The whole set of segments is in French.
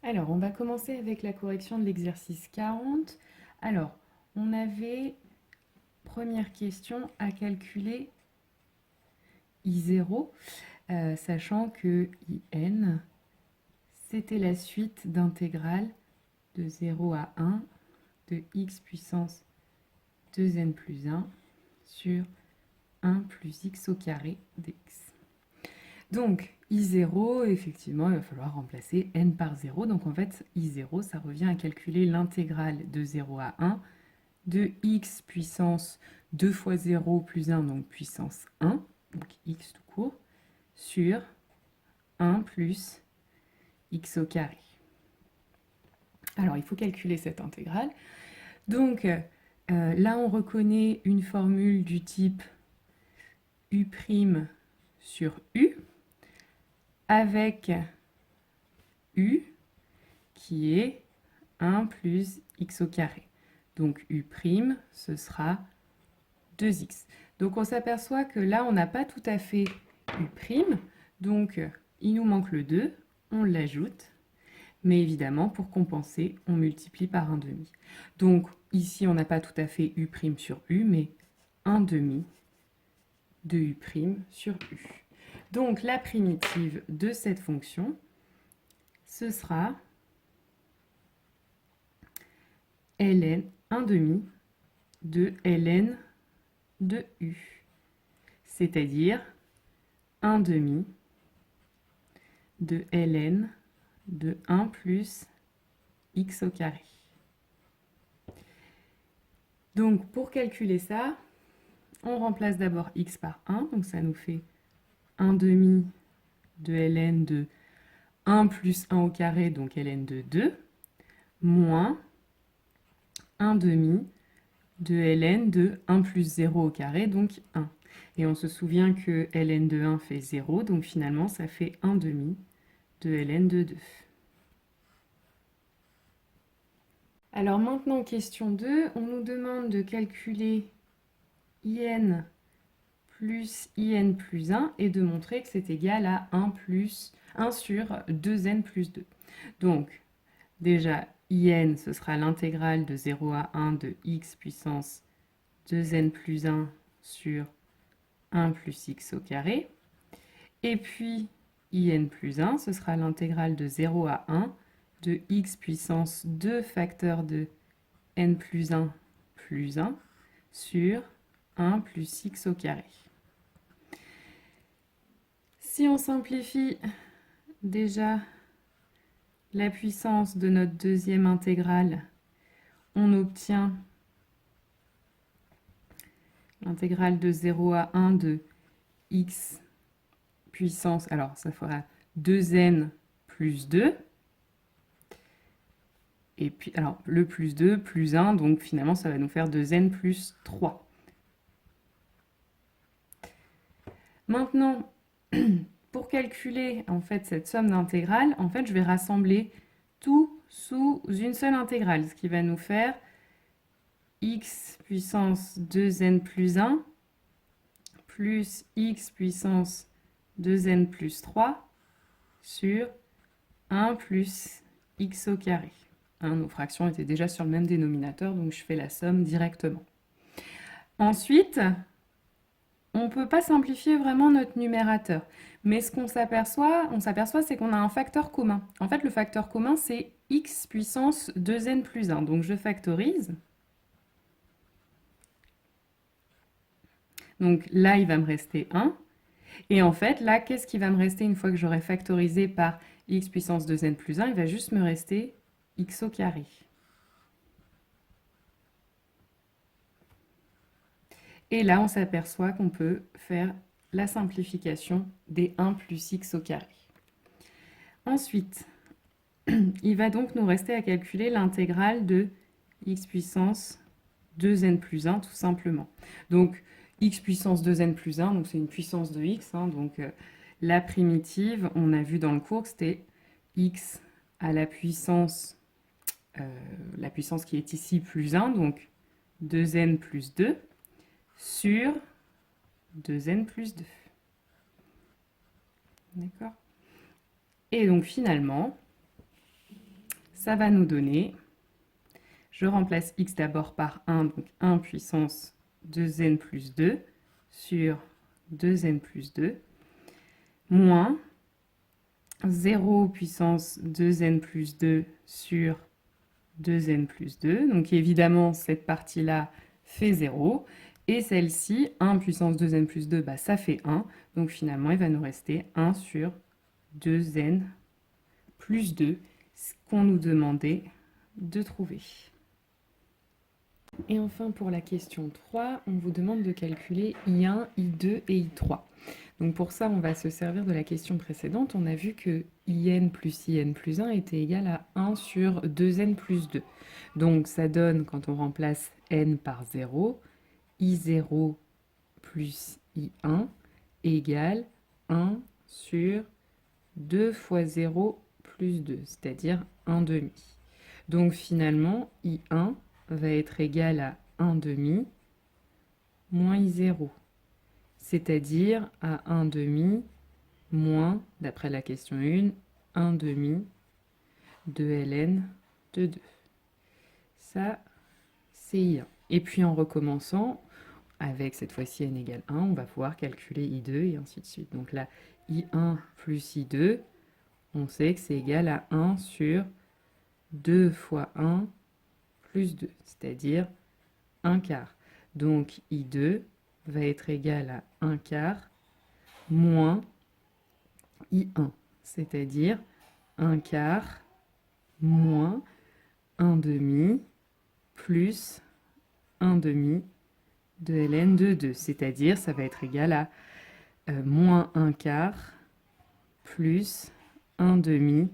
Alors, on va commencer avec la correction de l'exercice 40. Alors, on avait, première question, à calculer I0, sachant que IN, c'était la suite d'intégrale de 0 à 1 de x puissance 2n plus 1 sur 1 plus x au carré dx. Donc, I0, effectivement, il va falloir remplacer n par 0. Donc, en fait, I0, ça revient à calculer l'intégrale de 0 à 1 de x puissance 2 fois 0 plus 1, donc puissance 1, donc x tout court, sur 1 plus x au carré. Alors, il faut calculer cette intégrale. Donc, là, on reconnaît une formule du type u' sur u, avec u qui est 1 plus x au carré. Donc u', ce sera 2x. Donc on s'aperçoit que là, on n'a pas tout à fait u', donc il nous manque le 2, on l'ajoute, mais évidemment, pour compenser, on multiplie par 1 demi. Donc ici, on n'a pas tout à fait u' sur u, mais 1 demi de u' sur u. Donc la primitive de cette fonction, ce sera ln 1 demi de ln de u, c'est-à-dire 1 demi de ln de 1 plus x au carré. Donc pour calculer ça, on remplace d'abord x par 1, donc ça nous fait 1 demi de ln de 1 plus 1 au carré, donc ln de 2, moins 1 demi de ln de 1 plus 0 au carré, donc 1. Et on se souvient que ln de 1 fait 0, donc finalement ça fait 1 demi de ln de 2. Alors maintenant, question 2, on nous demande de calculer in plus in plus 1 et de montrer que c'est égal à 1 sur 2n plus 2. Donc, déjà, in, ce sera l'intégrale de 0 à 1 de x puissance 2n plus 1 sur 1 plus x au carré. Et puis, in plus 1, ce sera l'intégrale de 0 à 1 de x puissance 2 facteur de n plus 1 sur 1 plus x au carré. Si on simplifie déjà la puissance de notre deuxième intégrale, on obtient l'intégrale de 0 à 1 de x puissance, alors ça fera 2n plus 2, et puis, alors, le plus 2, plus 1, donc finalement, ça va nous faire 2n plus 3. Maintenant, pour calculer en fait cette somme d'intégrales, en fait, je vais rassembler tout sous une seule intégrale, ce qui va nous faire x puissance 2n plus 1 plus x puissance 2n plus 3 sur 1 plus x au carré. Nos fractions étaient déjà sur le même dénominateur, donc je fais la somme directement. Ensuite, on ne peut pas simplifier vraiment notre numérateur. Mais ce qu'on s'aperçoit, c'est qu'on a un facteur commun. En fait, le facteur commun, c'est x puissance 2n plus 1. Donc je factorise. Donc là, il va me rester 1. Et en fait, là, qu'est-ce qui va me rester une fois que j'aurai factorisé par x puissance 2n plus 1? Il va juste me rester x au carré. Et là, on s'aperçoit qu'on peut faire la simplification des 1 plus x au carré. Ensuite, il va donc nous rester à calculer l'intégrale de x puissance 2n plus 1, tout simplement. Donc, x puissance 2n plus 1, donc c'est une puissance de x, donc la primitive, on a vu dans le cours que c'était x à la puissance qui est ici plus 1, donc 2n plus 2, sur 2n plus 2. D'accord? Et donc finalement, ça va nous donner, je remplace x d'abord par 1, donc 1 puissance 2n plus 2 sur 2n plus 2, moins 0 puissance 2n plus 2 sur 2n plus 2. Donc évidemment, cette partie-là fait 0. Et celle-ci, 1 puissance 2n plus 2, bah, ça fait 1. Donc finalement, il va nous rester 1 sur 2n plus 2, ce qu'on nous demandait de trouver. Et enfin, pour la question 3, on vous demande de calculer I1, I2 et I3. Donc pour ça, on va se servir de la question précédente. On a vu que IN plus IN plus 1 était égal à 1 sur 2n plus 2. Donc ça donne, quand on remplace n par 0, I0 plus I1 égale 1 sur 2 fois 0 plus 2, c'est-à-dire 1 demi. Donc finalement, I1 va être égal à 1 demi moins I0, c'est-à-dire à 1 demi moins, d'après la question 1, 1 demi de ln de 2. Ça, c'est I1. Et puis en recommençant, avec cette fois-ci n égale 1, on va pouvoir calculer I2 et ainsi de suite. Donc là, I1 plus I2, on sait que c'est égal à 1 sur 2 fois 1 plus 2, c'est-à-dire 1 quart. Donc I2 va être égal à 1 quart moins I1, c'est-à-dire 1 quart moins 1 demi plus 1 demi de ln de 2, c'est-à-dire ça va être égal à moins 1 quart plus 1 demi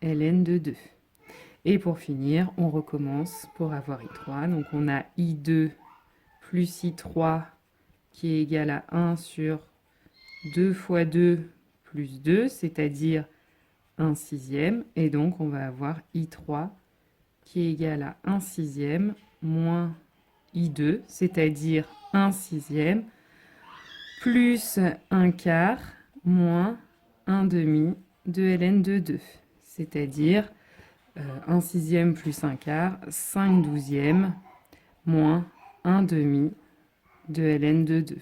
ln de 2. Et pour finir, on recommence pour avoir I3. Donc on a I2 plus I3 qui est égal à 1 sur 2 fois 2 plus 2, c'est-à-dire 1 sixième. Et donc on va avoir I3 qui est égal à 1 sixième moins I2, c'est-à-dire 1 sixième, plus 1 quart moins 1 demi de ln de 2, c'est-à-dire 1 sixième plus 1 quart, 5 douzièmes, moins 1 demi de ln de 2.